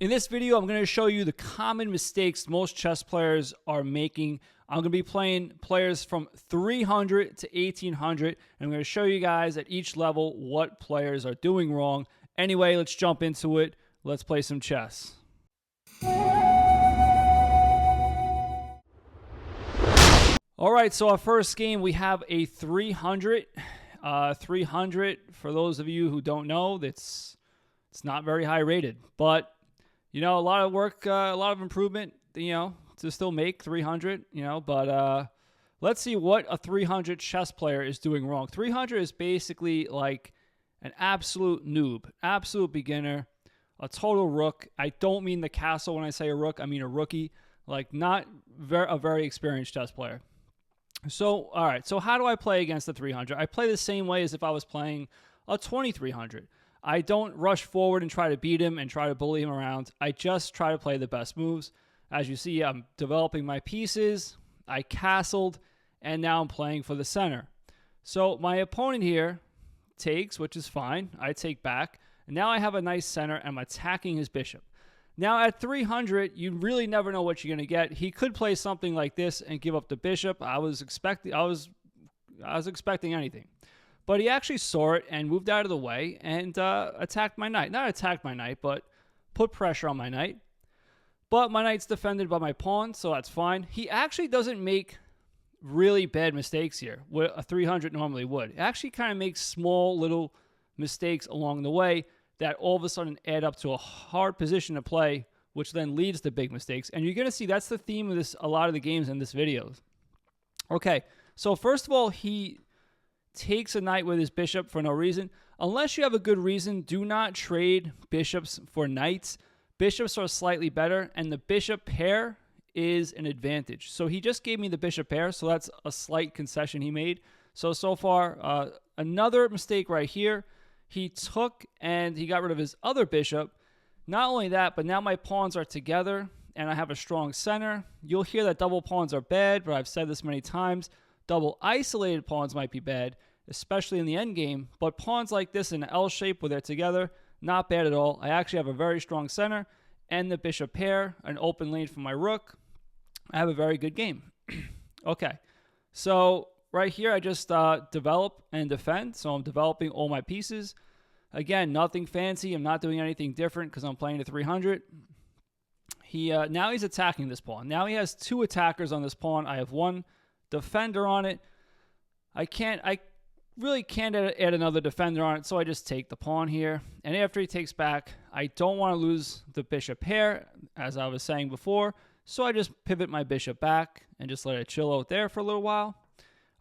In this video, I'm going to show you the common mistakes most chess players are making. I'm going to be playing players from 300 to 1800, and I'm going to show you guys at each level what players are doing wrong. Anyway, let's jump into it. Let's play some chess. All right, so our first game, we have a 300. 300, for those of you who don't know, it's not very high rated, but a lot of work, a lot of improvement, to still make 300, but let's see what a 300 chess player is doing wrong. 300 is basically like an absolute noob, absolute beginner, a total rook. I don't mean the castle when I say a rook. I mean a rookie, like not a very experienced chess player. So, all right, so how do I play against the 300? I play the same way as if I was playing a 2300. I don't rush forward and try to beat him and try to bully him around. I just try to play the best moves. As you see, I'm developing my pieces. I castled, and now I'm playing for the center. So my opponent here takes, which is fine. I take back, and now I have a nice center, and I'm attacking his bishop. Now at 300, you really never know what you're going to get. He could play something like this and give up the bishop. I was expecting anything. But he actually saw it and moved out of the way and attacked my knight. Not attacked my knight, but put pressure on my knight. But my knight's defended by my pawn, so that's fine. He actually doesn't make really bad mistakes here, what a 300 normally would. It actually kind of makes small little mistakes along the way that all of a sudden add up to a hard position to play, which then leads to big mistakes. And you're going to see that's the theme of a lot of the games in this video. Okay, so first of all, he takes a knight with his bishop for no reason. Unless you have a good reason, do not trade bishops for knights. Bishops are slightly better, and the bishop pair is an advantage. So he just gave me the bishop pair, so that's a slight concession he made. So far, another mistake right here. He took and he got rid of his other bishop. Not only that, but now my pawns are together and I have a strong center. You'll hear that double pawns are bad, but I've said this many times. Double isolated pawns might be bad, especially in the endgame, but pawns like this in an L shape where they're together, not bad at all. I actually have a very strong center and the bishop pair, an open lane for my rook. I have a very good game. Okay, so right here, I just develop and defend. So I'm developing all my pieces. Again, nothing fancy. I'm not doing anything different because I'm playing to 300. Now he's attacking this pawn. Now he has two attackers on this pawn. I have one defender on it. I really can't add another defender on it, so I just take the pawn here. And after he takes back, I don't want to lose the bishop pair, as I was saying before. So I just pivot my bishop back and just let it chill out there for a little while.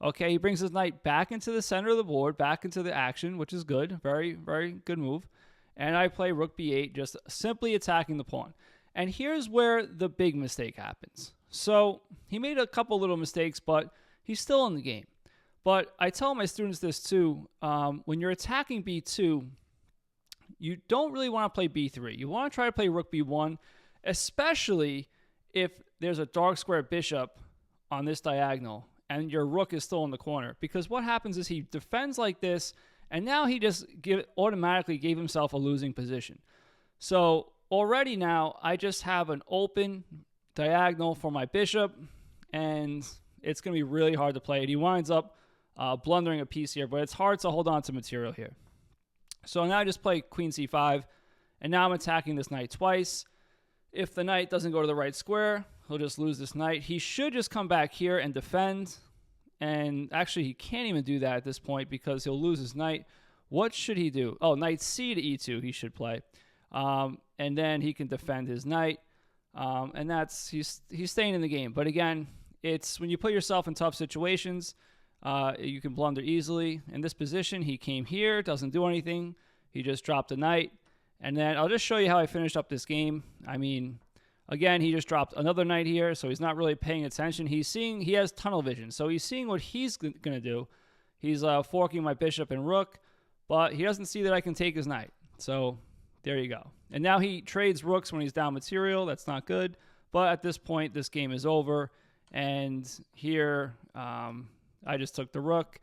Okay, he brings his knight back into the center of the board, back into the action, which is good. Very, very good move. And I play rook b8, just simply attacking the pawn. And here's where the big mistake happens. So he made a couple little mistakes, but he's still in the game. But I tell my students this too. When you're attacking b2, you don't really want to play b3. You want to try to play rook b1, especially if there's a dark square bishop on this diagonal and your rook is still in the corner. Because what happens is he defends like this, and now he just automatically gave himself a losing position. So already now, I just have an open diagonal for my bishop, and it's going to be really hard to play it. He winds up blundering a piece here, but it's hard to hold on to material here. So now I just play queen c5, and now I'm attacking this knight twice. If the knight doesn't go to the right square, he'll just lose this knight. He should just come back here and defend. And actually, he can't even do that at this point because he'll lose his knight. What should he do? Oh, knight c to e2 he should play. And then he can defend his knight. And he's staying in the game. But again, it's when you put yourself in tough situations, you can blunder easily. In this position, he came here, doesn't do anything. He just dropped a knight. And then I'll just show you how I finished up this game. I mean, again, he just dropped another knight here, so he's not really paying attention. He has tunnel vision, so he's seeing what he's going to do. He's forking my bishop and rook, but he doesn't see that I can take his knight. So there you go. And now he trades rooks when he's down material. That's not good. But at this point, this game is over. And here, I just took the rook.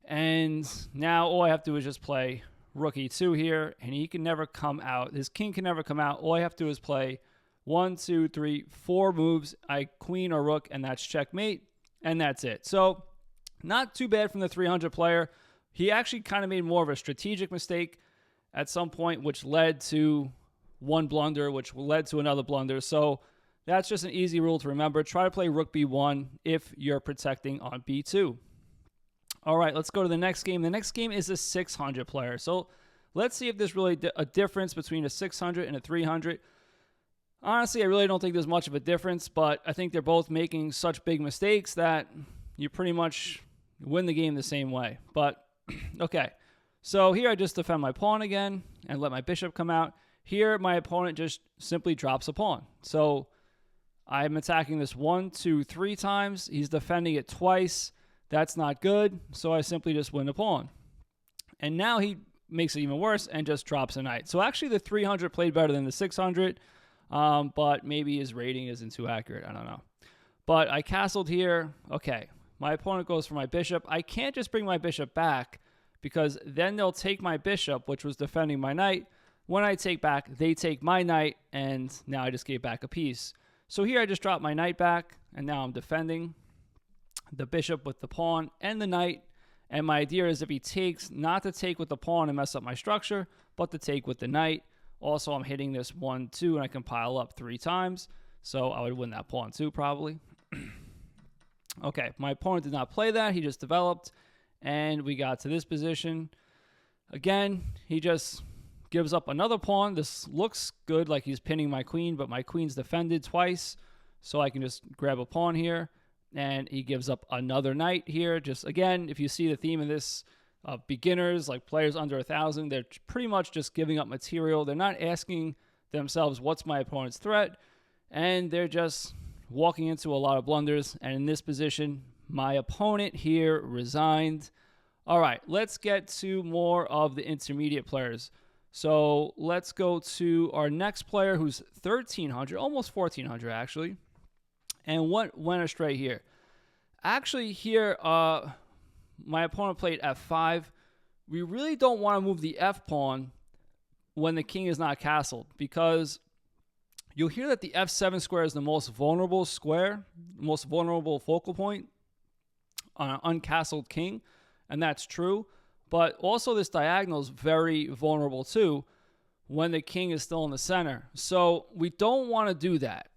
And now all I have to do is just play rook e2 here, and he can never come out. His king can never come out. All I have to do is play 1, 2, 3, 4 moves. I queen or rook, and that's checkmate, and that's it. So not too bad from the 300 player. He actually kind of made more of a strategic mistake at some point, which led to one blunder, which led to another blunder. So that's just an easy rule to remember. Try to play rook b1 if you're protecting on b2. All right, let's go to the next game. The next game is a 600 player. So let's see if there's really a difference between a 600 and a 300. Honestly, I really don't think there's much of a difference, but I think they're both making such big mistakes that you pretty much win the game the same way. But, okay. So here I just defend my pawn again and let my bishop come out. Here, my opponent just simply drops a pawn. So I'm attacking this 1, 2, 3 times. He's defending it twice. That's not good, so I simply just win a pawn. And now he makes it even worse and just drops a knight. So actually the 300 played better than the 600, but maybe his rating isn't too accurate. I don't know. But I castled here. Okay, my opponent goes for my bishop. I can't just bring my bishop back because then they'll take my bishop, which was defending my knight. When I take back, they take my knight, and now I just gave back a piece. So here I just dropped my knight back, and now I'm defending the bishop with the pawn and the knight. And my idea is if he takes, not to take with the pawn and mess up my structure, but to take with the knight. Also, I'm hitting this 1, 2, and I can pile up 3 times. So I would win that pawn too, probably. Okay, my opponent did not play that. He just developed, and we got to this position. Again, he just gives up another pawn. This looks good, like he's pinning my queen, but my queen's defended twice, so I can just grab a pawn here. And he gives up another knight here. Just, again, if you see the theme of this, beginners, like players under 1,000, they're pretty much just giving up material. They're not asking themselves, what's my opponent's threat? And they're just walking into a lot of blunders. And in this position, my opponent here resigned. All right, let's get to more of the intermediate players. So let's go to our next player who's 1,300, almost 1,400 actually. And what went astray here? Actually, here, my opponent played f5. We really don't want to move the f pawn when the king is not castled, because you'll hear that the f7 square is the most vulnerable square, most vulnerable focal point on an uncastled king, and that's true. But also this diagonal is very vulnerable too when the king is still in the center. So we don't want to do that.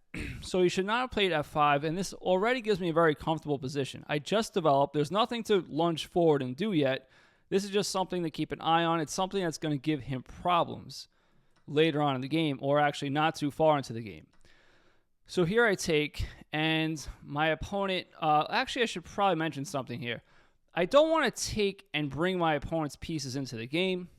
So you should not have played f5, and this already gives me a very comfortable position. I just developed. There's nothing to lunge forward and do yet. This is just something to keep an eye on. It's something that's going to give him problems later on in the game, or actually not too far into the game. So here I take, and my opponent... actually, I should probably mention something here. I don't want to take and bring my opponent's pieces into the game.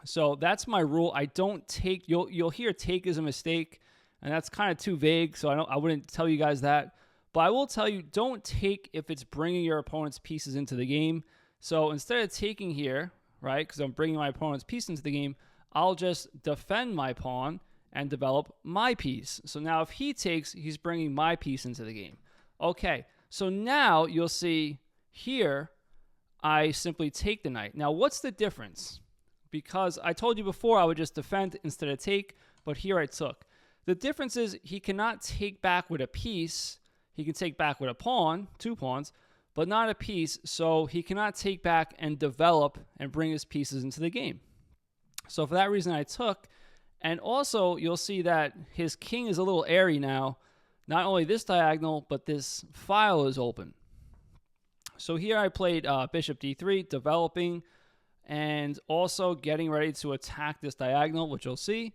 So that's my rule. I don't take... You'll hear take is a mistake, and that's kind of too vague, so I wouldn't tell you guys that. But I will tell you, don't take if it's bringing your opponent's pieces into the game. So instead of taking here, right, because I'm bringing my opponent's piece into the game, I'll just defend my pawn and develop my piece. So now if he takes, he's bringing my piece into the game. Okay, so now you'll see here, I simply take the knight. Now, what's the difference? Because I told you before I would just defend instead of take, but here I took. The difference is he cannot take back with a piece. He can take back with a pawn, 2 pawns, but not a piece. So he cannot take back and develop and bring his pieces into the game. So for that reason, I took. And also, you'll see that his king is a little airy now. Not only this diagonal, but this file is open. So here I played bishop d3, developing, and also getting ready to attack this diagonal, which you'll see.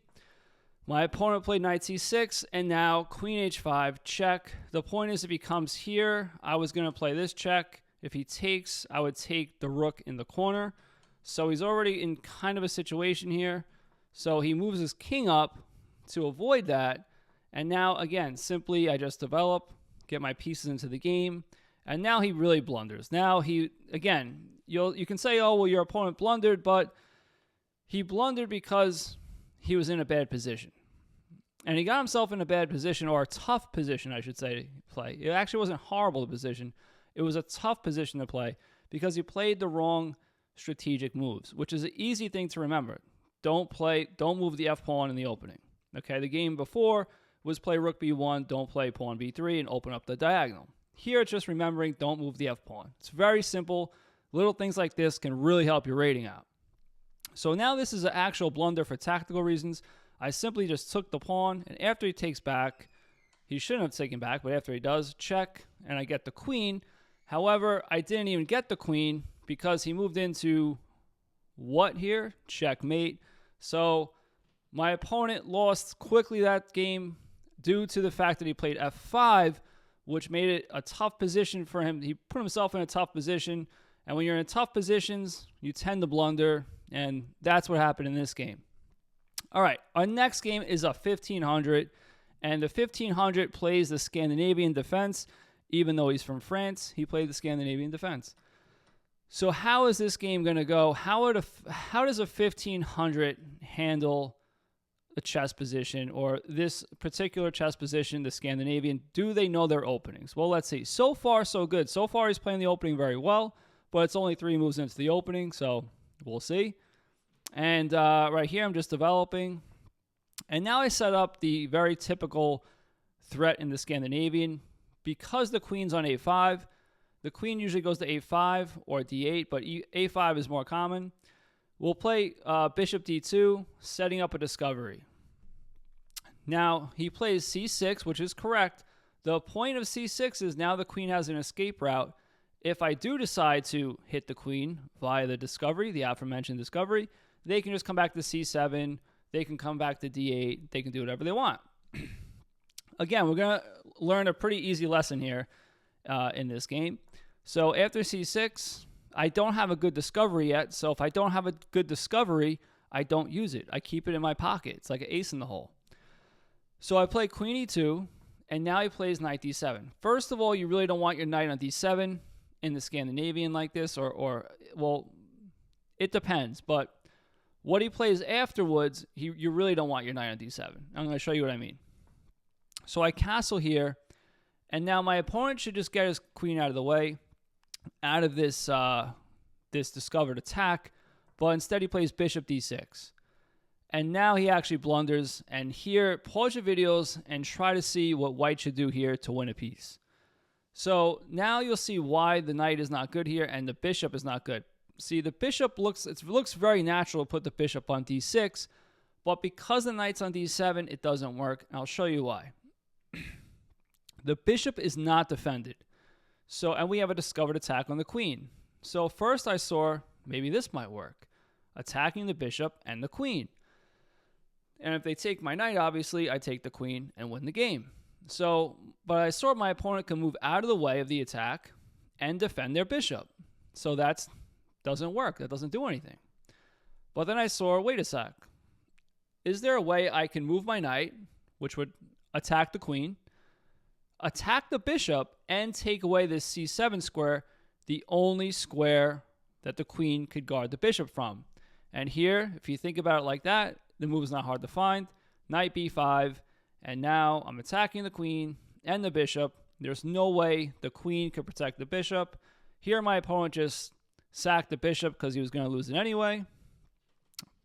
My opponent played knight c6, and now queen h5, check. The point is if he comes here, I was going to play this check. If he takes, I would take the rook in the corner. So he's already in kind of a situation here. So he moves his king up to avoid that. And now, again, simply I just develop, get my pieces into the game. And now he really blunders. Now he, again, you can say, oh, well, your opponent blundered, but he blundered because he was in a bad position. And he got himself in a bad position, or a tough position, I should say, to play. It actually wasn't a horrible position. It was a tough position to play because he played the wrong strategic moves, which is an easy thing to remember. Don't move the F pawn in the opening. Okay, the game before was play rook b1, don't play pawn b3, and open up the diagonal. Here it's just remembering don't move the F pawn. It's very simple. Little things like this can really help your rating out. So now this is an actual blunder for tactical reasons. I simply just took the pawn, and after he takes back, he shouldn't have taken back, but after he does, check, and I get the queen. However, I didn't even get the queen because he moved into what here? Checkmate. So my opponent lost quickly that game due to the fact that he played f5, which made it a tough position for him. He put himself in a tough position, and when you're in tough positions, you tend to blunder, and that's what happened in this game. All right, our next game is a 1500, and the 1500 plays the Scandinavian defense. Even though he's from France, he played the Scandinavian defense. So how is this game going to go? How does a 1500 handle a chess position, or this particular chess position, the Scandinavian? Do they know their openings? Well, let's see. So far, so good. So far, he's playing the opening very well, but it's only 3 moves into the opening, so we'll see. And right here, I'm just developing. And now I set up the very typical threat in the Scandinavian. Because the queen's on a5, the queen usually goes to a5 or d8, but a5 is more common. We'll play bishop d2, setting up a discovery. Now, he plays c6, which is correct. The point of c6 is now the queen has an escape route. If I do decide to hit the queen via the discovery, the aforementioned discovery, they can just come back to c7. They can come back to d8. They can do whatever they want. Again, we're going to learn a pretty easy lesson here in this game. So after c6, I don't have a good discovery yet. So if I don't have a good discovery, I don't use it. I keep it in my pocket. It's like an ace in the hole. So I play queen e2, and now he plays knight d7. First of all, you really don't want your knight on d7 in the Scandinavian like this, or well, it depends. But what he plays afterwards, you really don't want your knight on d7. I'm going to show you what I mean. So I castle here, and now my opponent should just get his queen out of the way, out of this this discovered attack, but instead he plays bishop d6. And now he actually blunders, and here, pause your videos and try to see what white should do here to win a piece. So now you'll see why the knight is not good here, and the bishop is not good. See, the bishop looks very natural to put the bishop on d6, but because the knight's on d7, it doesn't work, and I'll show you why. The bishop is not defended. So, and we have a discovered attack on the queen. So first I saw maybe this might work. Attacking the bishop and the queen. And if they take my knight, obviously, I take the queen and win the game. So, but I saw my opponent can move out of the way of the attack and defend their bishop. So that doesn't work. That doesn't do anything. But then I saw, wait a sec. Is there a way I can move my knight, which would attack the queen, attack the bishop, and take away this c7 square, the only square that the queen could guard the bishop from? And here, if you think about it like that, the move is not hard to find. Knight b5, and now I'm attacking the queen and the bishop. There's no way the queen could protect the bishop. Here, my opponent just sacked the bishop because he was going to lose it anyway.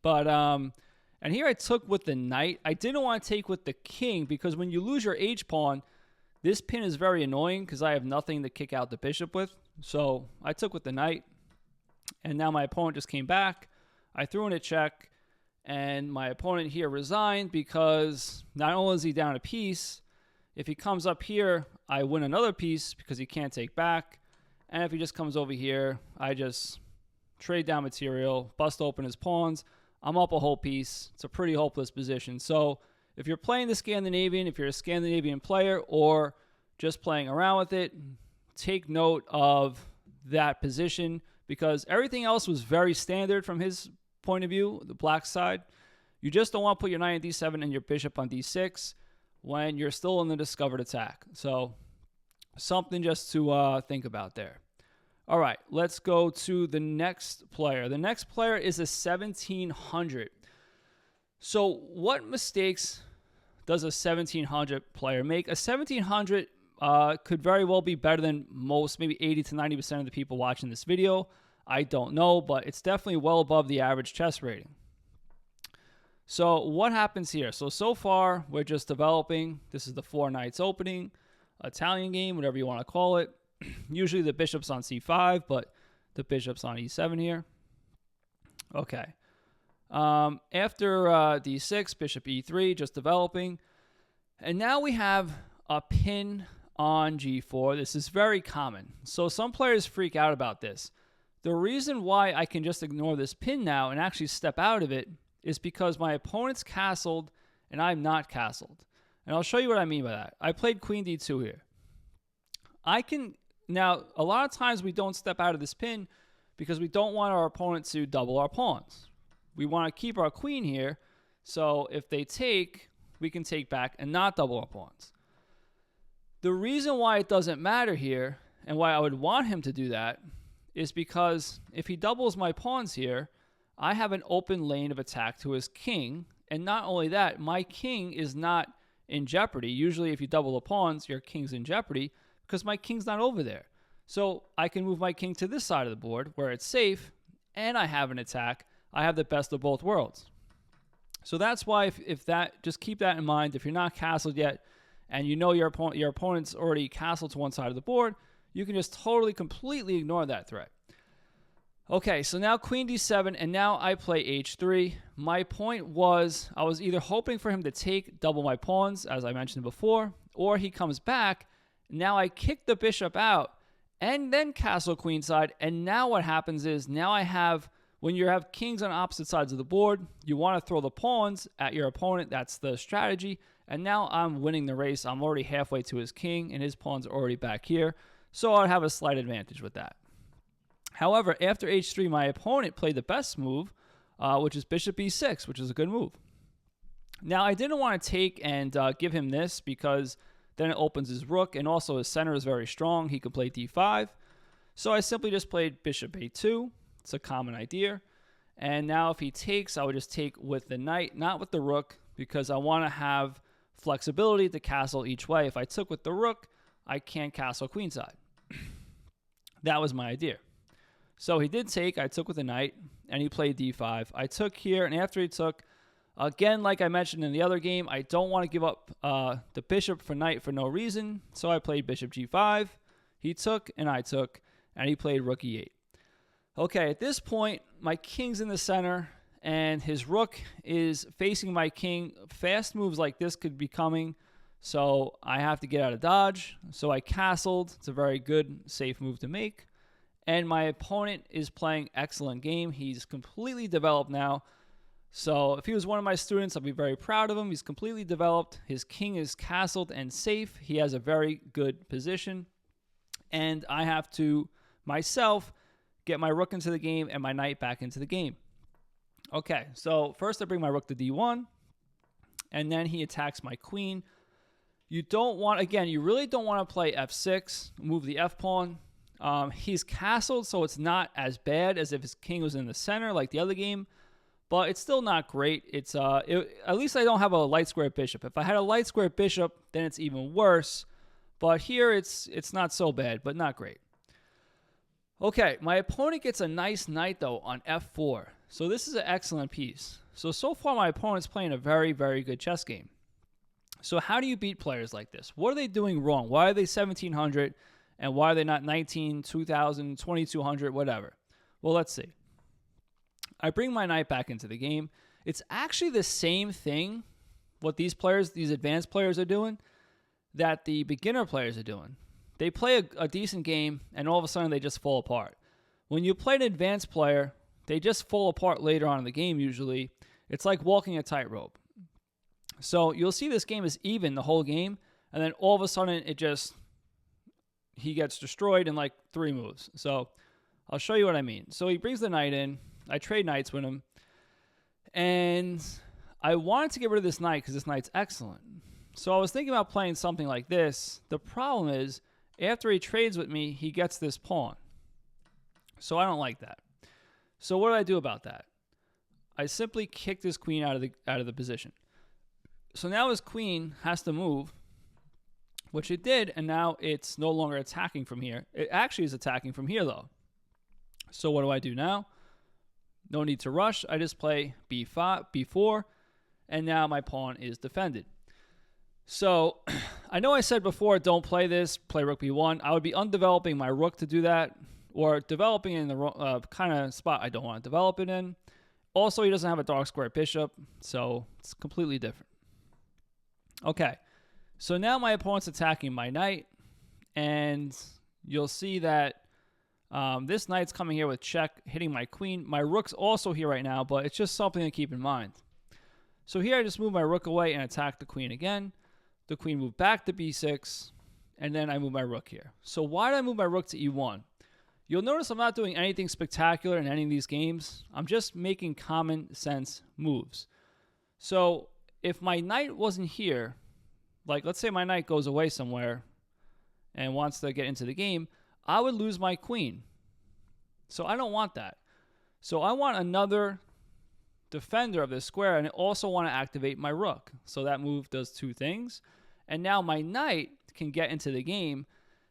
But, and here I took with the knight. I didn't want to take with the king because when you lose your h-pawn, this pin is very annoying because I have nothing to kick out the bishop with. So I took with the knight, and now my opponent just came back. I threw in a check, and my opponent here resigned because not only is he down a piece, if he comes up here, I win another piece because he can't take back. And if he just comes over here, I just trade down material, bust open his pawns. I'm up a whole piece. It's a pretty hopeless position. So if you're playing the Scandinavian, if you're a Scandinavian player or just playing around with it, take note of that position because everything else was very standard from his point of view, the black side. You just don't want to put your knight on d7 and your bishop on d6 when you're still in the discovered attack. So something just to think about there. All right, let's go to the next player. The next player is a 1700. So what mistakes does a 1700 player make? A 1700 could very well be better than most, maybe 80 to 90% of the people watching this video. I don't know, but it's definitely well above the average chess rating. So what happens here? So far, we're just developing. This is the 4 knights opening, Italian game, whatever you want to call it. Usually the bishop's on c5, but the bishop's on e7 here. Okay. After d6, bishop e3, just developing. And now we have a pin on g4. This is very common. So some players freak out about this. The reason why I can just ignore this pin now and actually step out of it is because my opponent's castled and I'm not castled. And I'll show you what I mean by that. I played queen d2 here. Now, a lot of times we don't step out of this pin because we don't want our opponent to double our pawns. We want to keep our queen here, so if they take, we can take back and not double our pawns. The reason why it doesn't matter here, and why I would want him to do that, is because if he doubles my pawns here, I have an open lane of attack to his king, and not only that, my king is not in jeopardy. Usually if you double the pawns, your king's in jeopardy because my king's not over there. So I can move my king to this side of the board where it's safe, and I have an attack. I have the best of both worlds. So that's why if that, just keep that in mind. If you're not castled yet and you know your opponent's already castled to one side of the board, you can just totally, completely ignore that threat. Okay, so now queen d7, and now I play h3. My point was I was either hoping for him to take, double my pawns, as I mentioned before, or he comes back. Now I kick the bishop out and then castle queenside, and now what happens is now I have, when you have kings on opposite sides of the board, you want to throw the pawns at your opponent. That's the strategy, and now I'm winning the race. I'm already halfway to his king, and his pawns are already back here, so I have a slight advantage with that. However, after h3, my opponent played the best move, which is bishop e6, which is a good move. Now, I didn't want to take and give him this because then it opens his rook, and also his center is very strong. He could play d5. So I simply just played bishop a2. It's a common idea. And now if he takes, I would just take with the knight, not with the rook, because I want to have flexibility to castle each way. If I took with the rook, I can't castle queenside. That was my idea. So he did take, I took with the knight, and he played d5. I took here, and after he took, again, like I mentioned in the other game, I don't want to give up the bishop for knight for no reason, so I played bishop g5. He took, and I took, and he played rook e8. Okay, at this point, my king's in the center, and his rook is facing my king. Fast moves like this could be coming, so I have to get out of dodge. So I castled. It's a very good, safe move to make. And my opponent is playing excellent game. He's completely developed now. So if he was one of my students, I'd be very proud of him. He's completely developed. His king is castled and safe. He has a very good position. And I have to, myself, get my rook into the game and my knight back into the game. Okay, so first I bring my rook to d1. And then he attacks my queen. You don't want, again, you really don't want to play f6, move the f-pawn. He's castled, so it's not as bad as if his king was in the center like the other game, but it's still not great. It's at least I don't have a light square bishop. If I had a light square bishop, then it's even worse. But here it's not so bad, but not great. Okay, my opponent gets a nice knight though on f4. So this is an excellent piece. So far my opponent's playing a very, very good chess game. So how do you beat players like this? What are they doing wrong? Why are they 1700? And why are they not 19, 2000, 2200, whatever? Well, let's see. I bring my knight back into the game. It's actually the same thing, what these players, these advanced players are doing, that the beginner players are doing. They play a decent game, and all of a sudden they just fall apart. When you play an advanced player, they just fall apart later on in the game usually. It's like walking a tightrope. So you'll see this game is even the whole game, and then all of a sudden he gets destroyed in like 3 moves. So I'll show you what I mean. So he brings the knight in. I trade knights with him. And I wanted to get rid of this knight because this knight's excellent. So I was thinking about playing something like this. The problem is, after he trades with me, he gets this pawn. So I don't like that. So what do I do about that? I simply kicked his queen out of the position. So now his queen has to move, which it did, and now it's no longer attacking from here. It actually is attacking from here, though. So what do I do now? No need to rush. I just play b5, b4, and now my pawn is defended. So I know I said before, don't play this, play rook b1. I would be undeveloping my rook to do that, or developing it in the kind of spot I don't want to develop it in. Also, he doesn't have a dark square bishop, so it's completely different. Okay, so now my opponent's attacking my knight, and you'll see that this knight's coming here with check, hitting my queen. My rook's also here right now, but it's just something to keep in mind. So here I just move my rook away and attack the queen again. The queen moved back to b6, and then I move my rook here. So why did I move my rook to e1? You'll notice I'm not doing anything spectacular in any of these games. I'm just making common sense moves. So if my knight wasn't here, like let's say my knight goes away somewhere and wants to get into the game, I would lose my queen. So I don't want that. So I want another defender of this square, and I also want to activate my rook. So that move does two things. And now my knight can get into the game,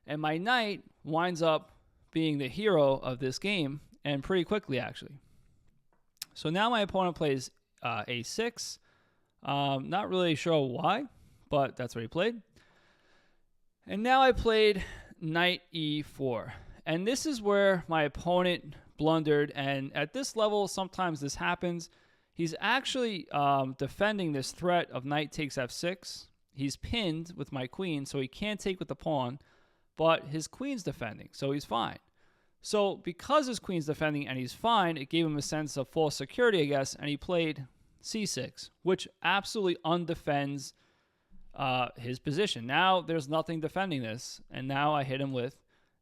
and my knight winds up being the hero of this game, and pretty quickly actually. So now my opponent plays a6. Not really sure why, but that's what he played. And now I played knight e4. And this is where my opponent blundered, and at this level sometimes this happens. He's actually defending this threat of knight takes f6. He's pinned with my queen, so he can't take with the pawn, but his queen's defending, so he's fine. So because his queen's defending and he's fine, it gave him a sense of false security, I guess, and he played c6, which absolutely undefends his position. Now there's nothing defending this, and now I hit him with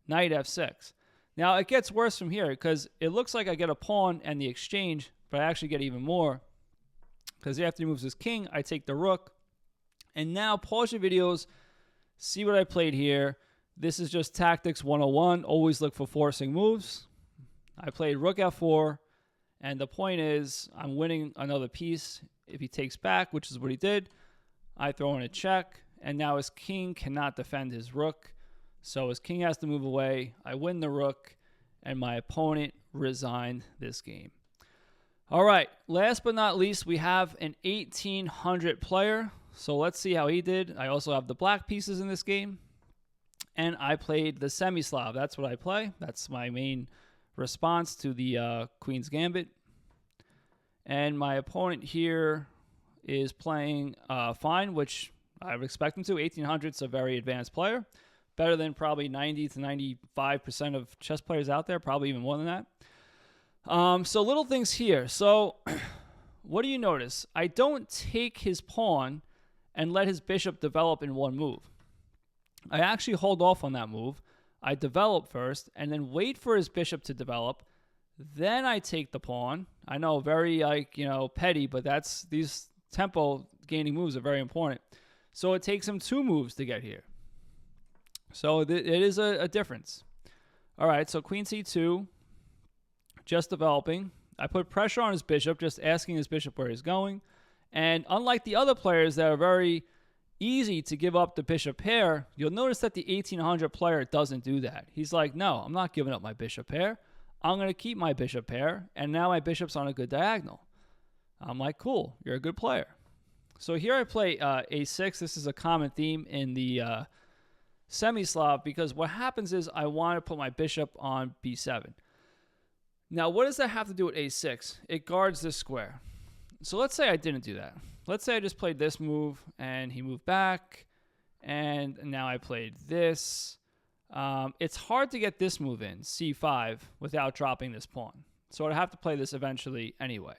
knight f6. Now it gets worse from here because it looks like I get a pawn and the exchange, but I actually get even more because after he moves his king, I take the rook. And now pause your videos, see what I played here. This is just tactics 101. Always look for forcing moves. I played rook f4, and the point is I'm winning another piece if he takes back, which is what he did. I throw in a check, and now his king cannot defend his rook. So his king has to move away. I win the rook, and my opponent resigned this game. All right, last but not least, we have an 1800 player. So let's see how he did. I also have the black pieces in this game. And I played the semi-Slav. That's what I play. That's my main response to the Queen's Gambit. And my opponent here is playing fine, which I would expect him to. 1800's a very advanced player. Better than probably 90 to 95% of chess players out there. Probably even more than that. So little things here. So what do you notice? I don't take his pawn and let his bishop develop in one move. I actually hold off on that move. I develop first and then wait for his bishop to develop. Then I take the pawn. I know, very petty, but these tempo gaining moves are very important. So it takes him two moves to get here. So it is a difference. All right, so queen c2, just developing. I put pressure on his bishop, just asking his bishop where he's going. And unlike the other players that are very easy to give up the bishop pair, you'll notice that the 1800 player doesn't do that. He's like, no, I'm not giving up my bishop pair. I'm going to keep my bishop pair, and now my bishop's on a good diagonal. I'm like, cool, you're a good player. So here I play a6. This is a common theme in the semi-Slav because what happens is I want to put my bishop on b7. Now, what does that have to do with a6? It guards this square. So let's say I didn't do that. Let's say I just played this move, and he moved back, and now I played this. It's hard to get this move in, c5, without dropping this pawn. So I'd have to play this eventually anyway.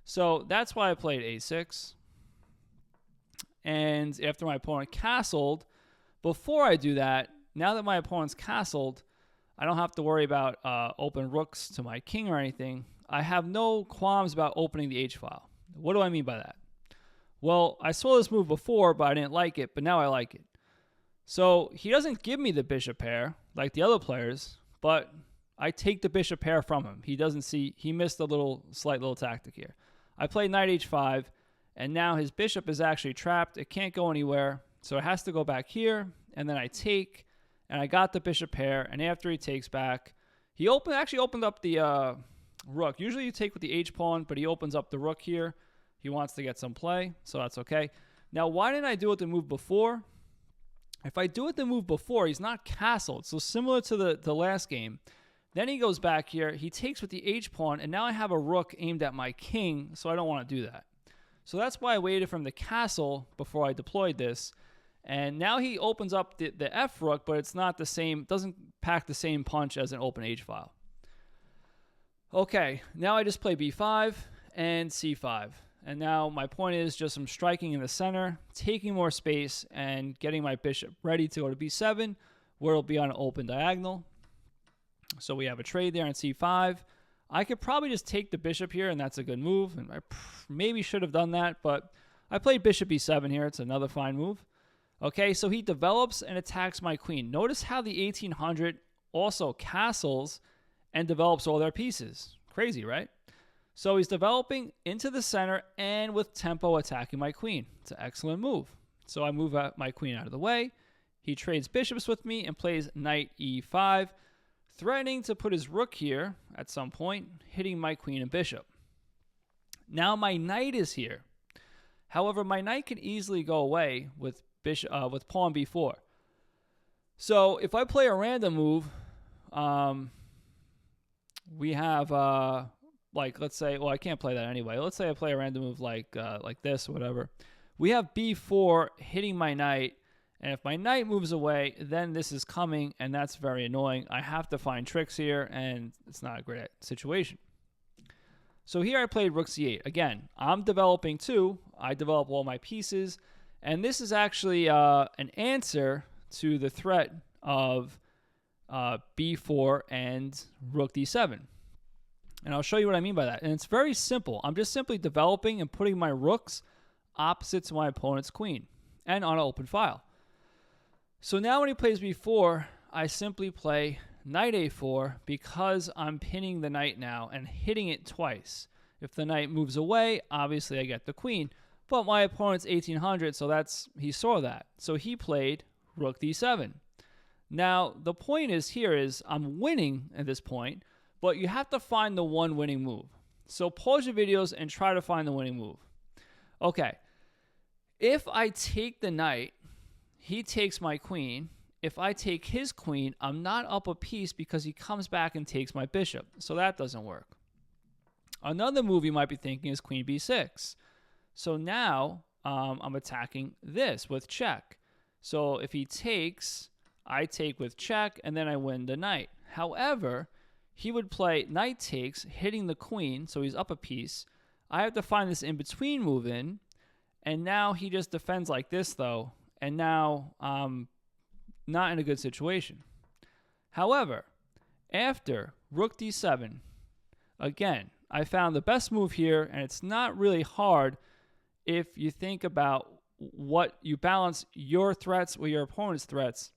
So that's why I played a6. And after my opponent castled, before I do that, now that my opponent's castled, I don't have to worry about open rooks to my king or anything. I have no qualms about opening the h-file. What do I mean by that? Well, I saw this move before, but I didn't like it, but now I like it. So he doesn't give me the bishop pair like the other players, but I take the bishop pair from him. He doesn't see, he missed a slight little tactic here. I play knight h5, and now his bishop is actually trapped. It can't go anywhere, so it has to go back here, and then I take, and I got the bishop pair, and after he takes back, He actually opened up the rook. Usually you take with the h-pawn, but he opens up the rook here. He wants to get some play, so that's okay. Now, why didn't I do it the move before? If I do it the move before, he's not castled. So similar to the last game. Then he goes back here. He takes with the h-pawn, and now I have a rook aimed at my king, so I don't want to do that. So that's why I waited for him to castle before I deployed this. And now he opens up the f rook, but it's not the same, doesn't pack the same punch as an open h file. Okay, now I just play b5 and c5. And now my point is just I'm striking in the center, taking more space, and getting my bishop ready to go to b7, where it'll be on an open diagonal. So we have a trade there on c5. I could probably just take the bishop here, and that's a good move. And I maybe should have done that, but I played bishop b7 here. It's another fine move. Okay, so he develops and attacks my queen. Notice how the 1800 also castles and develops all their pieces. Crazy, right? So he's developing into the center and with tempo attacking my queen. It's an excellent move. So I move my queen out of the way. He trades bishops with me and plays knight e5, threatening to put his rook here at some point, hitting my queen and bishop. Now my knight is here. However, my knight can easily go away with pawn b4. So if I play a random move, we have like, let's say, well, I can't play that anyway. Let's say I play a random move like this or whatever. We have b4 hitting my knight, and if my knight moves away, then this is coming, and that's very annoying. I have to find tricks here, and it's not a great situation. So here I played rook c8. Again, I'm developing too. I develop all my pieces, and this is actually an answer to the threat of b4 and rook d7. And I'll show you what I mean by that. And it's very simple. I'm just simply developing and putting my rooks opposite to my opponent's queen and on an open file. So now when he plays b4, I simply play knight a4 because I'm pinning the knight now and hitting it twice. If the knight moves away, obviously I get the queen. But my opponent's 1800, so he saw that. So he played rook d7. Now, the point is I'm winning at this point, but you have to find the one winning move. So pause your videos and try to find the winning move. Okay. If I take the knight, he takes my queen. If I take his queen, I'm not up a piece because he comes back and takes my bishop. So that doesn't work. Another move you might be thinking is queen b6. So now I'm attacking this with check. So if he takes, I take with check, and then I win the knight. However, he would play knight takes, hitting the queen, so he's up a piece. I have to find this in-between move in, and now he just defends like this, though, and now I'm not in a good situation. However, after rook d7, again, I found the best move here, and it's not really hard if you think about what you balance your threats with your opponent's threats.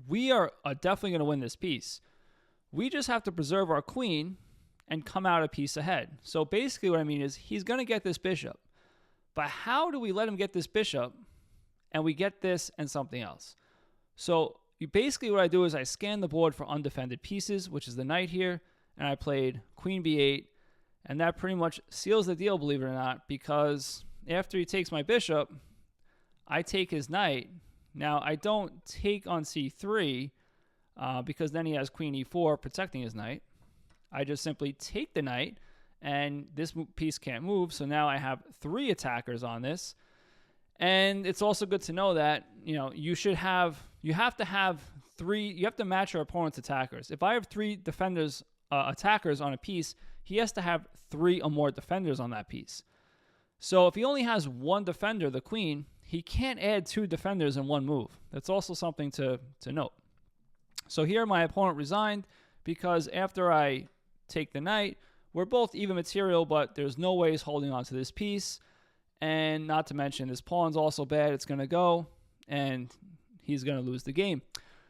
We are definitely going to win this piece. We just have to preserve our queen and come out a piece ahead. So basically what I mean is he's going to get this bishop. But how do we let him get this bishop and we get this and something else? So basically what I do is I scan the board for undefended pieces, which is the knight here, and I played queen b8, and that pretty much seals the deal, believe it or not, because after he takes my bishop, I take his knight. Now, I don't take on c3, because then he has queen e4 protecting his knight. I just simply take the knight, and this piece can't move, so now I have 3 attackers on this. And it's also good to know that, you have to have 3, you have to match your opponent's attackers. If I have 3 defenders, attackers on a piece, he has to have 3 or more defenders on that piece. So if he only has 1 defender, the queen, he can't add 2 defenders in one move. That's also something to note. So here my opponent resigned because after I take the knight, we're both even material, but there's no way he's holding on to this piece. And not to mention this pawn's also bad. It's going to go, and he's going to lose the game.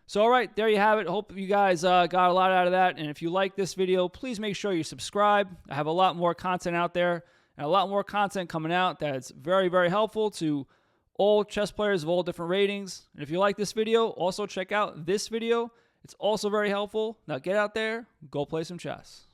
So all right, there you have it. Hope you guys got a lot out of that. And if you like this video, please make sure you subscribe. I have a lot more content out there and a lot more content coming out that's very, very helpful to all chess players of all different ratings. And if you like this video, also check out this video. It's also very helpful. Now get out there, go play some chess.